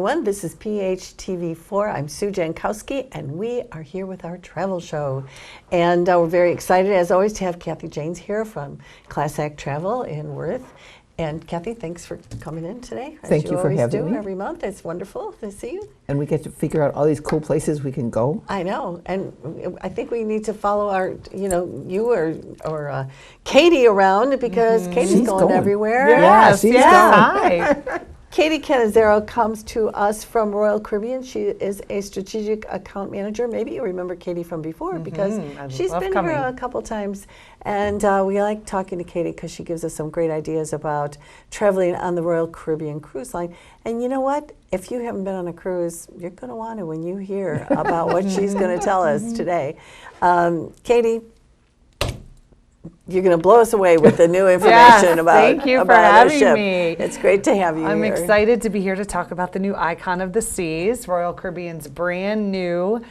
everyone. This is PHTV4. I'm Sue Jankowski, and we are here with our travel show. And we're very excited, as always, to have Kathy Janes here from Class Act Travel in Worth. And Kathy, thanks for coming in today. Thank you for having me. Every month. It's wonderful to see you. And we get to figure out all these cool places we can go. I know. And I think we need to follow our, you or Katie around, because Katie's going everywhere. Yes, she's going. Hi. Katie Canizero comes to us from Royal Caribbean. She is a strategic account manager. Maybe you remember Katie from before, because she's been here a couple times. And we like talking to Katie because she gives us some great ideas about traveling on the Royal Caribbean cruise line. And you know what? If you haven't been on a cruise, you're going to want to when you hear about what she's going to tell us today. Katie, you're going to blow us away with the new information about thank you for our having ship. me. It's great to have you I'm here. excited to be here to talk about the new Icon of the Seas, Royal Caribbean's brand new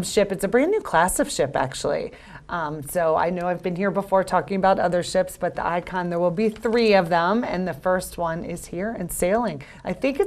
ship. It's a brand new class of ship, actually. So I know I've been here before talking about other ships, but the Icon, there will be 3 of them, and the first one is here and sailing. I think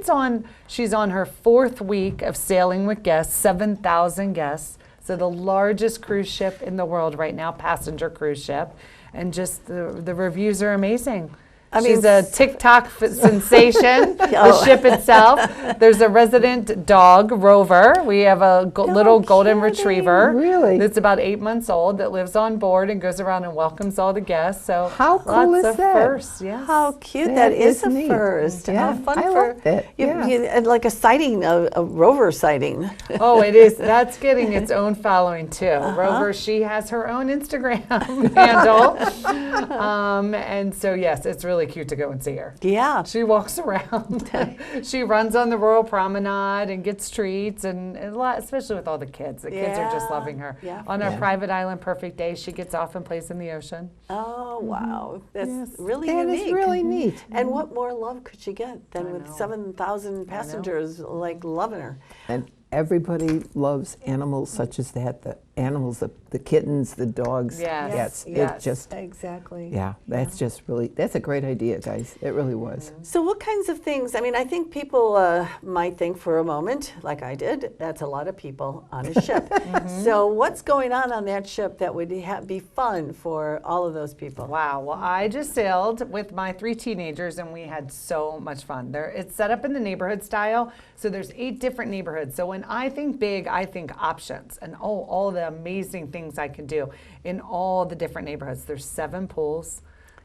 she's on her 4th week of sailing with guests, 7,000 guests. So the largest cruise ship in the world right now, passenger cruise ship. And just the reviews are amazing. She's a TikTok sensation, the ship itself. There's a resident dog, Rover. We have a little golden retriever. Really? That's about 8 months old that lives on board and goes around and welcomes all the guests. So how cool lots is of that? Firsts, yes. How cute. That is a neat. first. Yeah, How fun I for like that. you, like a sighting, a Rover sighting. Oh, it is. That's getting its own following too. Rover, she has her own Instagram handle. And so, yes, it's really cute to go and see her. Yeah. She walks around. She runs on the Royal Promenade and gets treats, and a lot, especially with all the kids. The kids are just loving her. Yeah. On our private island, Perfect Day, she gets off and plays in the ocean. Oh, wow. That's really That unique. is really neat. And what more love could she get than with 7,000 passengers like loving her? And everybody loves animals such as that. The animals, the kittens, the dogs. Yes. It just, Exactly. that's just really, that's a great idea, guys. It really was. So what kinds of things, I think people might think for a moment, like I did, that's a lot of people on a ship. So what's going on that ship that would be fun for all of those people? Wow. Well, I just sailed with my 3 teenagers, and we had so much fun. It's set up in the neighborhood style, so there's 8 different neighborhoods. So when I think big, I think options and all the amazing things I can do in all the different neighborhoods. There's 7 pools.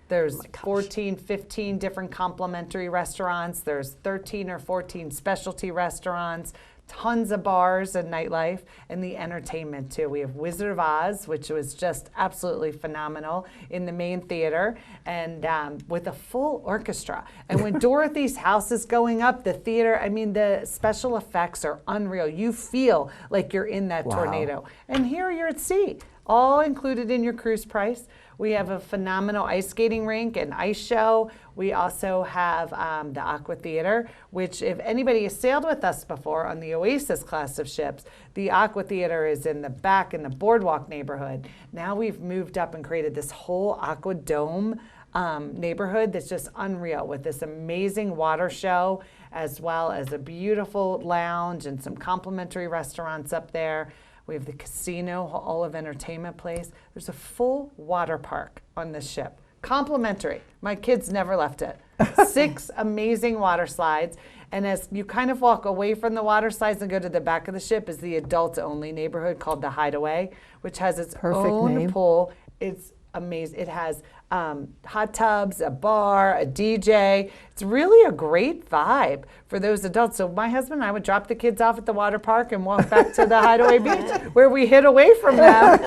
There's 14, 15 different complimentary restaurants. There's 13 or 14 specialty restaurants. Tons of bars and nightlife, and the entertainment too. We have Wizard of Oz, which was just absolutely phenomenal in the main theater, and with a full orchestra. And when Dorothy's house is going up, the theater, the special effects are unreal. You feel like you're in that tornado. And here you're at sea, all included in your cruise price. We have a phenomenal ice skating rink and ice show. We also have the Aqua Theater, which if anybody has sailed with us before on the Oasis class of ships, the Aqua Theater is in the back in the boardwalk neighborhood. Now we've moved up and created this whole Aqua Dome neighborhood that's just unreal, with this amazing water show, as well as a beautiful lounge and some complimentary restaurants up there. We have the casino, all of entertainment place. There's a full water park on this ship. Complimentary. My kids never left it. 6 amazing water slides. And as you kind of walk away from the water slides and go to the back of the ship is the adults-only neighborhood called the Hideaway, which has its own pool. It's amazing. It has hot tubs, a bar, a DJ. It's really a great vibe for those adults. So my husband and I would drop the kids off at the water park and walk back to the Hideaway Beach where we hid away from them.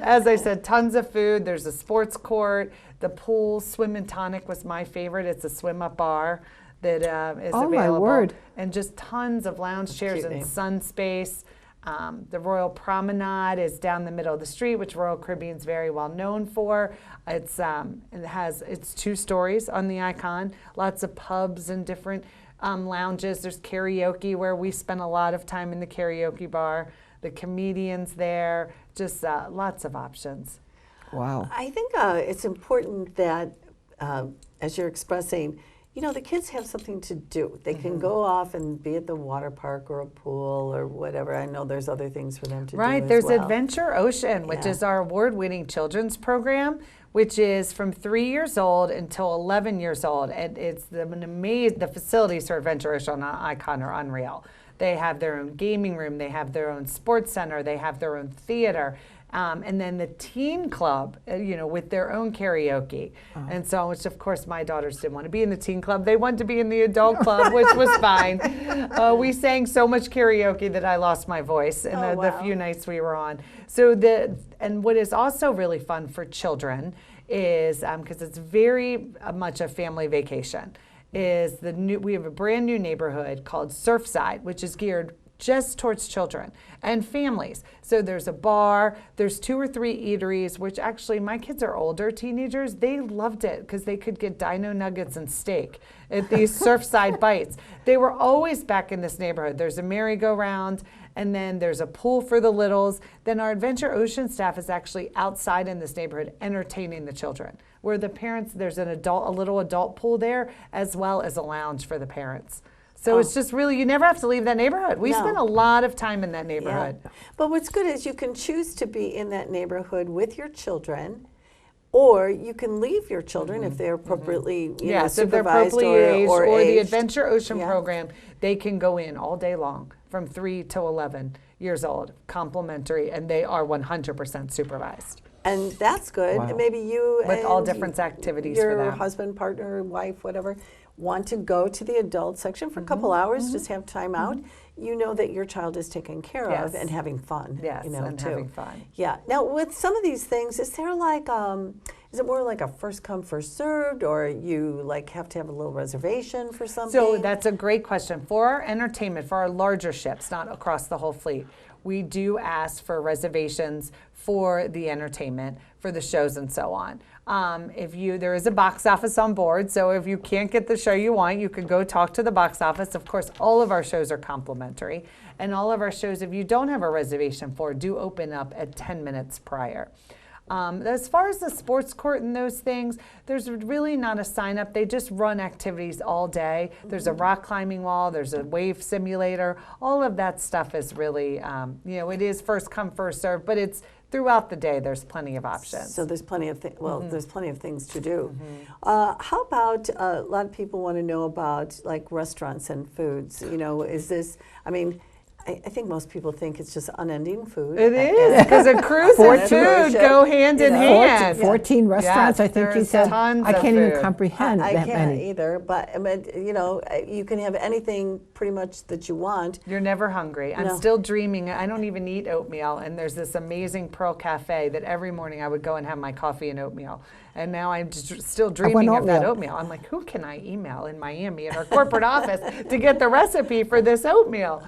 As I said, tons of food. There's a sports court. The pool, Swim and Tonic was my favorite. It's a swim-up bar that is available. My word. And just tons of lounge chairs and sun space. The Royal Promenade is down the middle of the street, which Royal Caribbean's very well known for. It's 2 stories on the Icon, lots of pubs and different lounges. There's karaoke, where we spend a lot of time in the karaoke bar. The comedians there, just lots of options. Wow. I think it's important that, as you're expressing, the kids have something to do. They can go off and be at the water park or a pool or whatever. I know there's other things for them to do Right, as there's well. Adventure Ocean, which is our award-winning children's program, which is from 3 years old until 11 years old. And it's the facilities for Adventure Ocean Icon are unreal. They have their own gaming room, they have their own sports center, they have their own theater. And then the teen club, with their own karaoke. And so, which of course my daughters didn't want to be in the teen club. They wanted to be in the adult club, which was fine. We sang so much karaoke that I lost my voice in the few nights we were on. So and what is also really fun for children is, because it's very much a family vacation, is we have a brand new neighborhood called Surfside, which is geared just towards children and families. So there's a bar, there's 2 or 3 eateries, which actually my kids are older teenagers. They loved it because they could get dino nuggets and steak at these Surfside bites. They were always back in this neighborhood. There's a merry-go-round, and then there's a pool for the littles. Then our Adventure Ocean staff is actually outside in this neighborhood entertaining the children, where the parents, there's a little adult pool there, as well as a lounge for the parents. So it's just really, you never have to leave that neighborhood. We spend a lot of time in that neighborhood. Yeah. But what's good is you can choose to be in that neighborhood with your children, or you can leave your children if they're appropriately Yes, if they're supervised appropriately aged, or the aged. Adventure Ocean program, they can go in all day long from 3 to 11 years old, complimentary, and they are 100% supervised. And that's good. Wow. And maybe you With and all different activities for your them. husband, partner, wife, whatever, want to go to the adult section for a couple hours, just have time out. You know that your child is taken care of Yes. and having fun. Yes, and too. having fun. Yeah. Now, with some of these things, is there like, is it more like a first come, first served, or you like have to have a little reservation for something? So that's a great question. For our entertainment, for our larger ships, not across the whole fleet, we do ask for reservations for the entertainment, for the shows and so on. There is a box office on board, so if you can't get the show you want, you can go talk to the box office. Of course, all of our shows are complimentary, and all of our shows, if you don't have a reservation for, do open up at 10 minutes prior. As far as the sports court and those things, there's really not a sign up. They just run activities all day. There's a rock climbing wall, there's a wave simulator. All of that stuff is really, it is first come, first serve, but it's throughout the day, there's plenty of options. So there's plenty of there's plenty of things to do. How about a lot of people want to know about like restaurants and foods? Is this? I mean, I think most people think it's just unending food. It is, because a cruise and food go hand in hand. 14 restaurants, I think you there's said. tons I of can't even food. comprehend I that can't many. either, but I mean, you can have anything pretty much that you want. You're never hungry. I'm No. still dreaming. I don't even eat oatmeal, and there's this amazing Pearl Cafe that every morning I would go and have my coffee and oatmeal. And now I'm just still dreaming of that oatmeal. I'm like, who can I email in Miami in our corporate office to get the recipe for this oatmeal?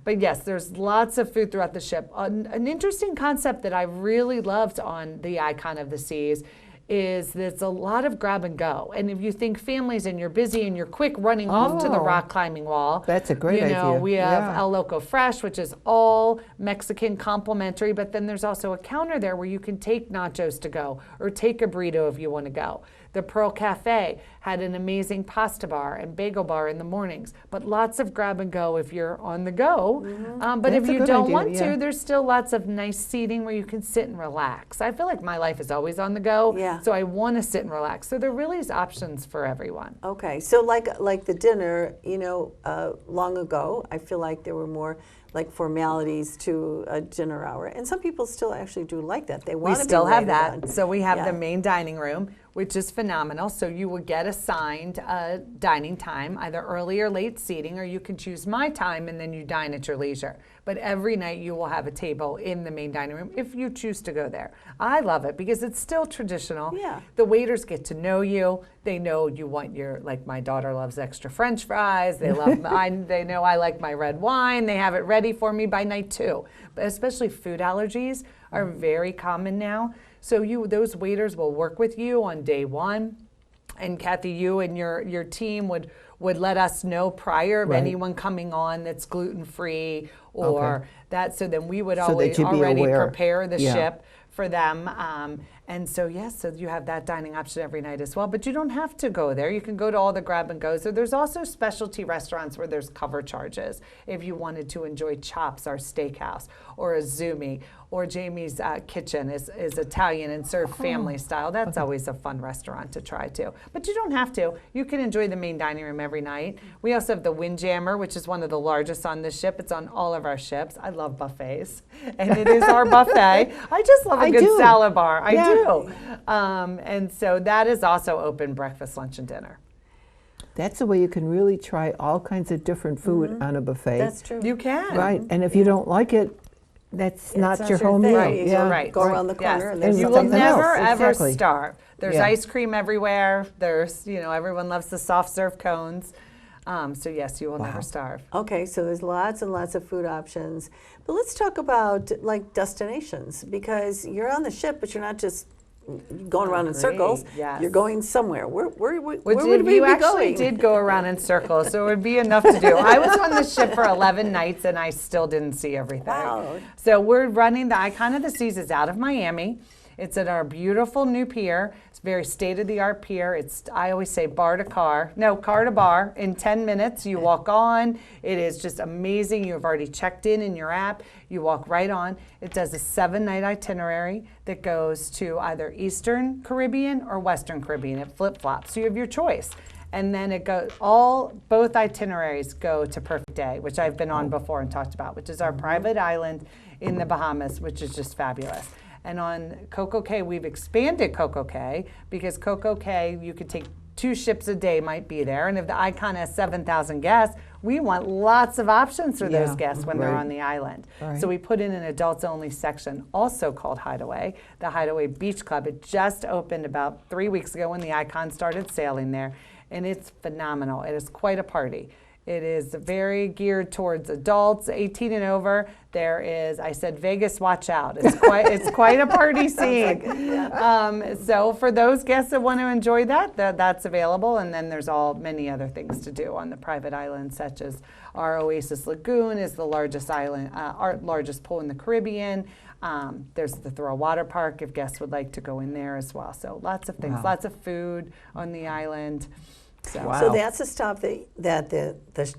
But yes, there's lots of food throughout the ship. An interesting concept that I really loved on the Icon of the Seas is there's a lot of grab and go. And if you think families and you're busy and you're quick running home to the rock climbing wall. That's a great idea. We have Yeah. El Loco Fresh, which is all Mexican complimentary, but then there's also a counter there where you can take nachos to go or take a burrito if you want to go. The Pearl Cafe had an amazing pasta bar and bagel bar in the mornings, but lots of grab and go if you're on the go. But That's if a you good don't idea, want yeah. to, there's still lots of nice seating where you can sit and relax. I feel like my life is always on the go, Yeah. so I want to sit and relax. So there really is options for everyone. Okay, so like the dinner, long ago, I feel like there were more like formalities to a dinner hour, and some people still actually do like that. They We want to still be have waited that. on. So we have Yeah. the main dining room, which is phenomenal. So you would get assigned a dining time, either early or late seating, or you can choose my time and then you dine at your leisure. But every night you will have a table in the main dining room if you choose to go there. I love it because it's still traditional. Yeah. The waiters get to know you. They know you want like my daughter loves extra French fries. They love, they know I like my red wine. They have it ready for me by night 2. But especially food allergies are very common now. So those waiters will work with you on day 1. And Kathy, you and your team would let us know prior of Right. anyone coming on that's gluten-free or that. So then we would So that always you'd be already aware. prepare the Yeah. ship for them. And so, yes, so you have that dining option every night as well. But you don't have to go there. You can go to all the grab and goes. So there's also specialty restaurants where there's cover charges if you wanted to enjoy Chops, our steakhouse, or Azumi, or Jamie's Kitchen is Italian and served family style. That's always a fun restaurant to try too. But you don't have to. You can enjoy the main dining room every night. We also have the Windjammer, which is one of the largest on the ship. It's on all of our ships. I love buffets, and it is our buffet. I just love a good salad bar. I do. And so that is also open breakfast, lunch, and dinner. That's the way you can really try all kinds of different food on a buffet. That's true. You can. Right, and if you don't like it, that's not your home thing. meal. Right. Yeah. Right. Go around the corner and there's you will something else. never ever Exactly. starve. There's Yeah. ice cream everywhere. There's, everyone loves the soft serve cones. So yes, you will never starve. Okay, so there's lots and lots of food options. But let's talk about like destinations, because you're on the ship, but you're not just going around in circles. Yes. You're going somewhere. Where would You we be actually going? did go around in circles, so it would be enough to do. I was on the ship for 11 nights, and I still didn't see everything. Wow. So we're running the Icon of the Seas is out of Miami. It's at our beautiful new pier. It's a very state-of-the-art pier. It's, I always say, car to bar. In 10 minutes, you walk on. It is just amazing. You've already checked in your app. You walk right on. It does a 7-night itinerary that goes to either Eastern Caribbean or Western Caribbean. It flip-flops, so you have your choice. And then it goes, both itineraries go to Perfect Day, which I've been on before and talked about, which is our private island in the Bahamas, which is just fabulous. And on Coco Cay, we've expanded Coco Cay because Coco Cay, you could take 2 ships a day might be there. And if the Icon has 7,000 guests, we want lots of options for those guests when they're on the island. Right. So we put in an adults only section, also called Hideaway, the Hideaway Beach Club. It just opened about 3 weeks ago when the Icon started sailing there. And it's phenomenal. It is quite a party. It is very geared towards adults, 18 and over. There is, I said, Vegas, watch out. It's quite a party scene. So for those guests that want to enjoy that's available. And then there's many other things to do on the private island, such as our Oasis Lagoon is the largest island, our largest pool in the Caribbean. There's the Thrill Water Park if guests would like to go in there as well. So lots of things, lots of food on the island. So that's a stop that the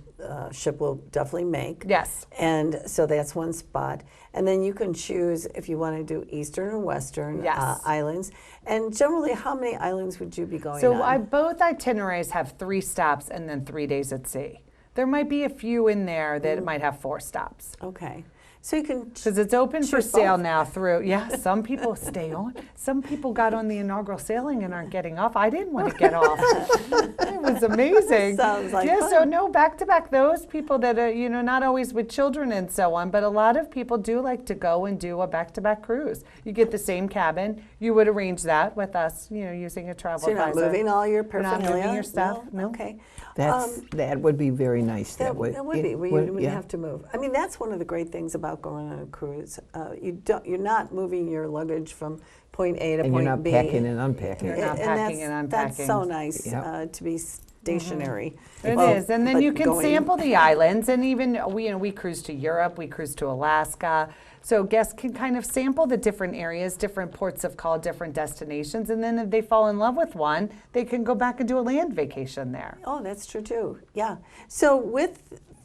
ship will definitely make. Yes. And so that's one spot. And then you can choose if you want to do Eastern or Western islands. And generally, how many islands would you be going on? So both itineraries have 3 stops and then 3 days at sea. There might be a few in there that might have 4 stops. Okay. So you can because it's open for sale both. now through, some people stay on. Some people got on the inaugural sailing and aren't getting off. I didn't want to get off. It was amazing. Sounds like fun. So no, back to back, those people that are, not always with children and so on, but a lot of people do like to go and do a back-to-back cruise. You get the same cabin. You would arrange that with us, using a travel So you're not advisor. moving all your You're paraphernalia? not moving your stuff? No. Okay. That would be very nice. That would be. You wouldn't yeah. have to move. I mean, that's one of the great things about going on a cruise. You're not moving your luggage from point A to And point you're not B. packing and unpacking. You're not packing and unpacking. That's so nice Yep. to be stationary. It Well, is, and then but you can going- sample the islands, and even we cruise to Europe, we cruise to Alaska, so guests can kind of sample the different areas, different ports of call, different destinations, and then if they fall in love with one, they can go back and do a land vacation there. Oh, that's true too. Yeah. So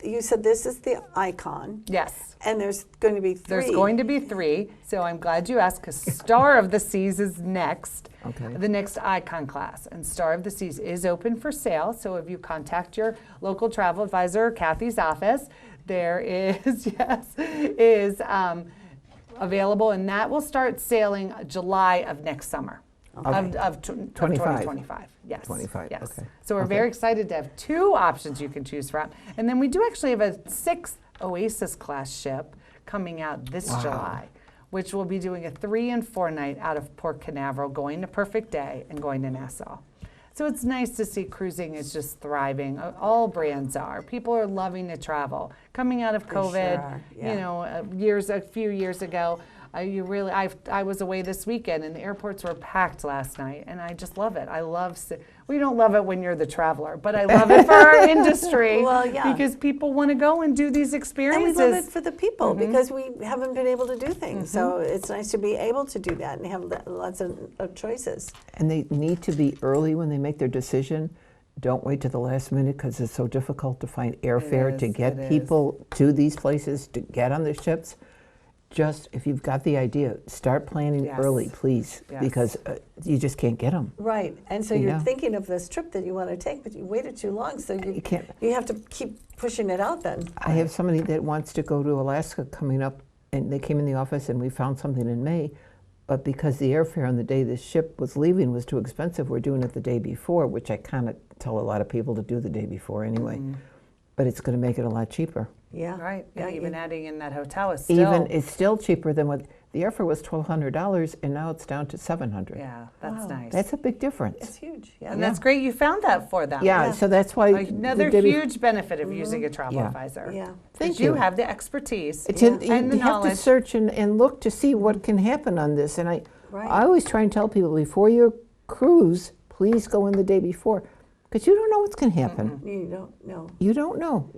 you said this is the Icon. Yes. And there's going to be 3. There's going to be 3, so I'm glad you asked, because Star of the Seas is next, Okay. the next Icon class. And Star of the Seas is open for sale, so if you contact your local travel advisor or Kathy's office, there is, available, and that will start sailing July of next summer. Okay. Of 2025. Yes. 25, Yes. okay. So we're Okay. very excited to have 2 options you can choose from. And then we do actually have a 6th Oasis class ship coming out this July, which will be doing a 3 and 4 night out of Port Canaveral, going to Perfect Day and going to Nassau. So it's nice to see cruising is just thriving. All brands are. People are loving to travel. Coming out of COVID, sure are, yeah. a few years ago, I was away this weekend, and the airports were packed last night, and I just love it. We don't love it when you're the traveler, but I love it for our industry. Well, yeah. Because people want to go and do these experiences. And we love it for the people because we haven't been able to do things. So it's nice to be able to do that and have lots of choices. And they need to be early when they make their decision. Don't wait to the last minute because it's so difficult to find airfare to get people to these places, to get on the ships. Just, if you've got the idea, start planning early, please, because you just can't get them. Right, and so you're thinking of this trip that you want to take, but you waited too long, so you have to keep pushing it out then. I have somebody that wants to go to Alaska coming up, and they came in the office and we found something in May, but because the airfare on the day the ship was leaving was too expensive, we're doing it the day before, which I kind of tell a lot of people to do the day before anyway. But it's going to make it a lot cheaper. Yeah. Right. Yeah, And even adding in that hotel is still. It's still cheaper than what the airfare was $1,200, and now it's down to $700. Yeah, that's nice. That's a big difference. It's huge. Yeah. And that's great you found that for them. Yeah, so that's why Another huge benefit of using a travel advisor. Yeah. Thank Because you. you have the expertise And and the you have to knowledge. search and look to see what can happen on this. And I Right. always try and tell people before your cruise, please go in the day before, because you don't know what's going to happen. You don't know. You don't know.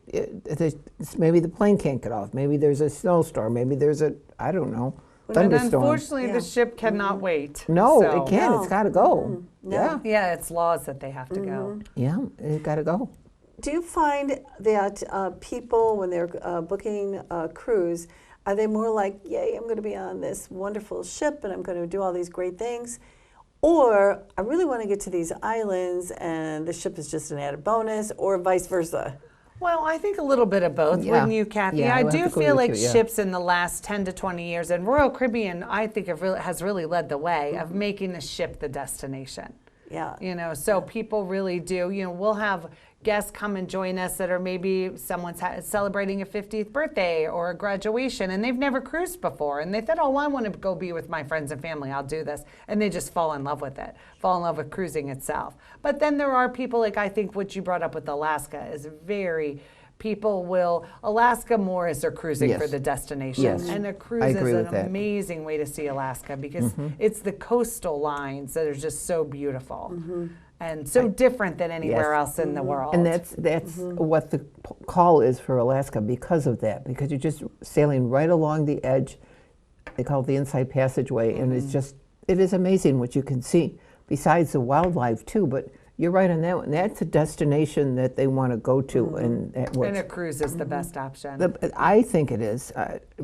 Maybe the plane can't get off. Maybe there's a snowstorm. Maybe there's I don't know, And thunderstorm. unfortunately, the ship cannot wait. No, So- it can't. It's got to go. Yeah, Yeah, it's laws that they have to go. yeah, it got to go. Do you find that people, when they're booking a cruise, are they more like, yay, I'm going to be on this wonderful ship and I'm going to do all these great things? Or I really want to get to these islands and the ship is just an added bonus, or vice versa? Well, I think a little bit of both, Yeah. wouldn't you, Kathy? Yeah, I I would do have to agree feel with like you, yeah. ships in the last 10 to 20 years, and Royal Caribbean, I think, has really led the way of making the ship the destination. Yeah. You know, so people really do. You know, we'll have guests come and join us that are maybe someone's celebrating a 50th birthday or a graduation, and they've never cruised before, and they thought, oh, I want to go be with my friends and family. I'll do this, and they just fall in love with it, fall in love with cruising itself. But then there are people like I think what you brought up with Alaska is very. People will Alaska more as they're cruising Yes. for the destination, Yes. and a I cruise agree is with an that. amazing way to see Alaska because it's the coastal lines that are just so beautiful and so different than anywhere Yes. else in the world. And that's what the call is for Alaska because of that, because you're just sailing right along the edge. They call it the Inside Passageway, and it is amazing what you can see, besides the wildlife too, but you're right on that one. That's a destination that they want to go to, and that works. And a cruise is the best option. I think it is,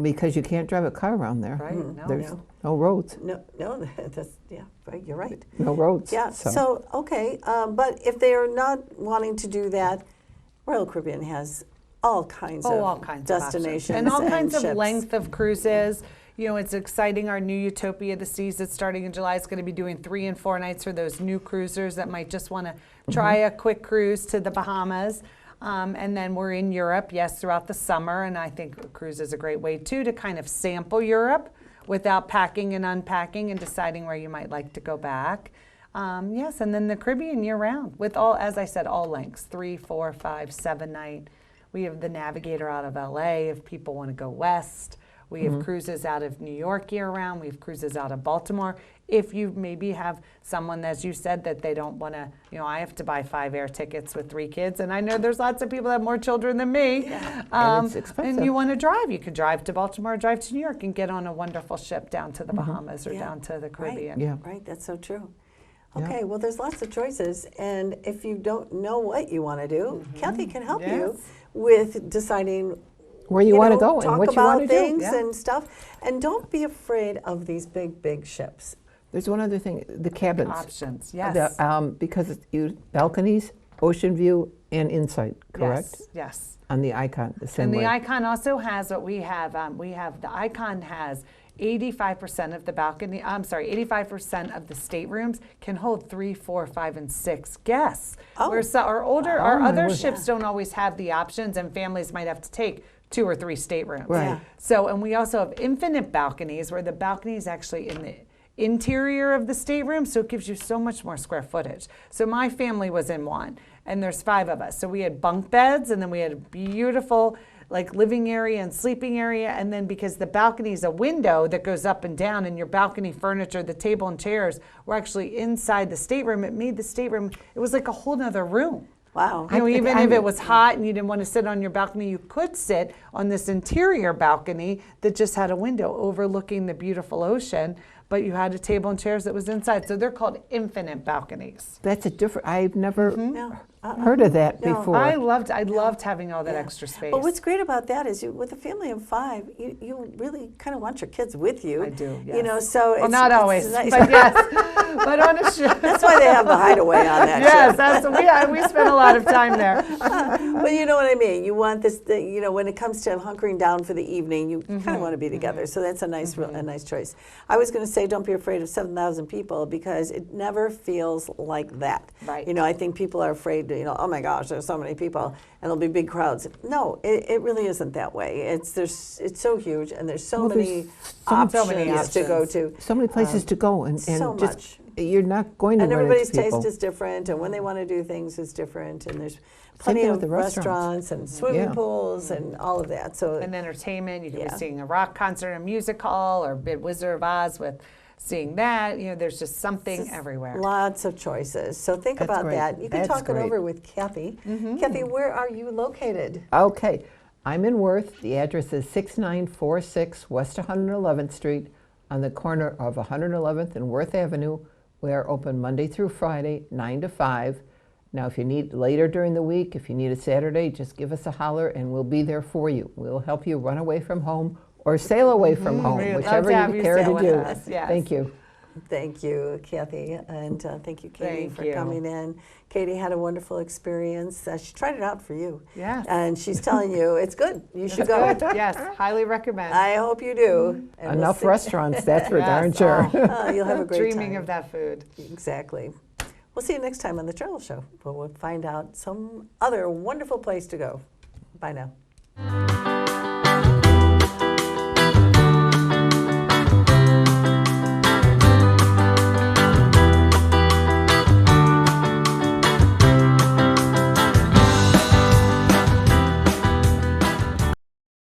because you can't drive a car around there. Right? No. There's no roads. No, that's, yeah, right, you're right. No roads. Yeah, so okay, but if they are not wanting to do that, Royal Caribbean has all kinds of all kinds of options. destinations and all kinds of ships. length of cruises. You know, it's exciting. Our new Utopia of the Seas that's starting in July is going to be doing 3 and 4 nights for those new cruisers that might just want to try a quick cruise to the Bahamas. And then we're in Europe, throughout the summer. And I think a cruise is a great way, too, to kind of sample Europe without packing and unpacking and deciding where you might like to go back. Yes, and then the Caribbean year-round with all, as I said, all lengths, 3, 4, 5, 7 night. We have the Navigator out of LA if people want to go west. We have cruises out of New York year-round. We have cruises out of Baltimore. If you maybe have someone, as you said, that they don't want to, you know, I have to buy 5 air tickets with 3 kids, and I know there's lots of people that have more children than me. And it's expensive. And you want to drive. You could drive to Baltimore, drive to New York, and get on a wonderful ship down to the Bahamas or down to the Caribbean. Yeah. Right, that's so true. Yeah. Okay, well, there's lots of choices, and if you don't know what you want to do, Kathy can help you Yes. with deciding Where you want to go talk and what you want to about do. things Yeah. and stuff, and don't be afraid of these big ships. There's one other thing, the cabins. Options, yes. Because balconies, ocean view, and insight, correct? Yes, yes. On the Icon, the same And way. the Icon also has what we have. The Icon has 85% of the 85% of the staterooms can hold 3, 4, 5, and 6 guests. Oh. Whereas our my other word. ships don't always have the options, and families might have to take 2 or 3 staterooms. Right. Yeah. So, and we also have infinite balconies, where the balcony is actually in the interior of the stateroom, so it gives you so much more square footage. So my family was in one, and there's 5 of us. So we had bunk beds, and then we had a beautiful like living area and sleeping area. And then because the balcony is a window that goes up and down, and your balcony furniture, the table and chairs were actually inside the stateroom, it made the stateroom, it was like a whole nother room. Wow. You know, even if it was hot and you didn't want to sit on your balcony, you could sit on this interior balcony that just had a window overlooking the beautiful ocean, but you had a table and chairs that was inside. So they're called infinite balconies. That's a different, I've never No. heard of that No. before. I loved having all that extra space. But what's great about that is with a family of 5, you really kind of want your kids with you. I do, You know, yes. so Well, it's not always, nice. but yes. But on a ship. That's why they have the hideaway on that Yes, ship. that's, we spent a lot of time there. But you know what I mean. You want this, you know, when it comes to hunkering down for the evening, you kind of want to be together. So that's a nice, a nice choice. I was going to say, don't be afraid of 7,000 people, because it never feels like that. Right. You know, I think people are afraid to, you know, oh my gosh, there's so many people, and there'll be big crowds. No, it really isn't that way. It's so huge, and there's so Well, there's many so many options to go to. So many places to go, and so just much. you're not going to And run everybody's into people. taste is different, and when they want to do things is different, and there's Same plenty thing of with the restaurants. and swimming Yeah. pools and all of that. So And entertainment, you could Yeah. be seeing a rock concert, a music hall, or Big Wizard of Oz with seeing that. You know, there's just something just everywhere. lots of choices. So think That's about great. that. You can That's talk it great. over with Kathy. Kathy, where are you located? Okay, I'm in Worth. The address is 6946 West 111th Street, on the corner of 111th and Worth Avenue. We are open Monday through Friday, 9 to 5. Now, if you need later during the week, if you need a Saturday, just give us a holler and we'll be there for you. We'll help you run away from home or sail away from home, We'd love whichever to have you you care sail to with do. us, yes. Thank you. Thank you, Kathy, and thank you, Katie, Thank for you. coming in. Katie had a wonderful experience. She tried it out for you. Yes. And she's telling you it's good. You should It's go. good. Yes, highly recommend. I hope you do. And we'll Enough see- restaurants, that's for Yes, darn sure. You'll have a great Dreaming time. of that food. Exactly. We'll see you next time on The Travel Show, where we'll find out some other wonderful place to go. Bye now.